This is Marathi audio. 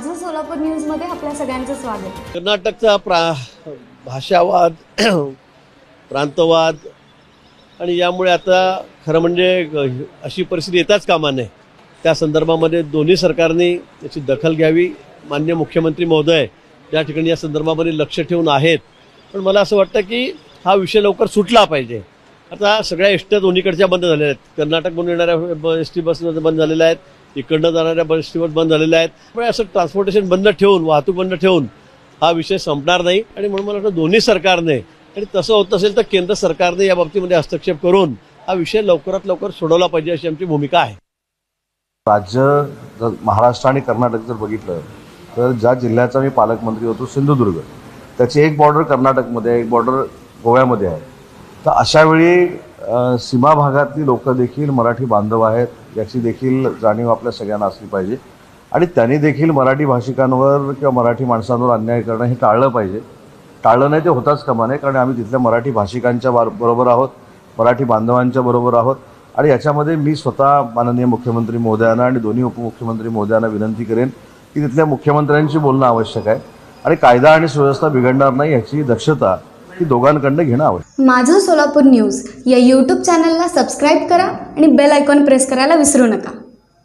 माझं सोलापूर न्यूजमध्ये आपल्या सगळ्यांचं स्वागत। कर्नाटकचा भाषावाद, प्रांतवाद आणि यामुळे आता खरं म्हणजे अशी परिस्थिती येताच कामा नये। त्या संदर्भामध्ये दोन्ही सरकारने त्याची दखल घ्यावी। माननीय मुख्यमंत्री महोदय या ठिकाणी या संदर्भामध्ये लक्ष ठेवून आहेत, पण मला असं वाटतं की हा विषय लवकर सुटला पाहिजे। आता सगळ्या एसट्या दोन्हीकडच्या बंद झालेल्या आहेत। कर्नाटकमधून येणाऱ्या एस टी बस बंद झालेल्या आहेत, इकडनं जाणाऱ्या बस बस बंद झालेल्या आहेत। त्यामुळे असं ट्रान्सपोर्टेशन बंद ठेवून, वाहतूक बंद ठेवून हा विषय संपणार नाही। आणि म्हणून मला वाटतं दोन्ही सरकारने, आणि तसं होत असेल तर केंद्र सरकारने या बाबतीमध्ये हस्तक्षेप करून हा विषय लवकरात लवकर सोडवला पाहिजे, अशी आमची भूमिका आहे। राज्य जर महाराष्ट्र आणि कर्नाटक जर बघितलं तर ज्या जिल्ह्याचा मी पालकमंत्री होतो सिंधुदुर्ग, त्याची एक बॉर्डर कर्नाटकमध्ये आहे, एक बॉर्डर गोव्यामध्ये आहे। तर अशावेळी सीमा भागातली लोक देखील मराठी बांधव आहेत याची देखील जाणीव आपल्या सगळ्यांना असली पाहिजे। आणि त्यांनी देखील मराठी भाषिकांवर किंवा मराठी माणसांवर अन्याय करणं हे टाळलं पाहिजे। टाळलं नाही ते होताच कामा नये, कारण आम्ही तिथल्या मराठी भाषिकांच्या बरोबर आहोत, मराठी बांधवांच्या बरोबर आहोत। आणि याच्यामध्ये मी स्वतः माननीय मुख्यमंत्री महोदयांना आणि दोन्ही उपमुख्यमंत्री महोदयांना विनंती करेन की तिथल्या मुख्यमंत्र्यांशी बोलणं आवश्यक आहे आणि कायदा आणि सुव्यवस्था बिघडणार नाही याची दक्षता ही दोघांकडनं घेणं आवश्यक। माझं सोलापूर न्यूज या यूट्यूब चॅनलला सबस्क्राईब करा आणि बेल आयकॉन प्रेस करायला विसरू नका।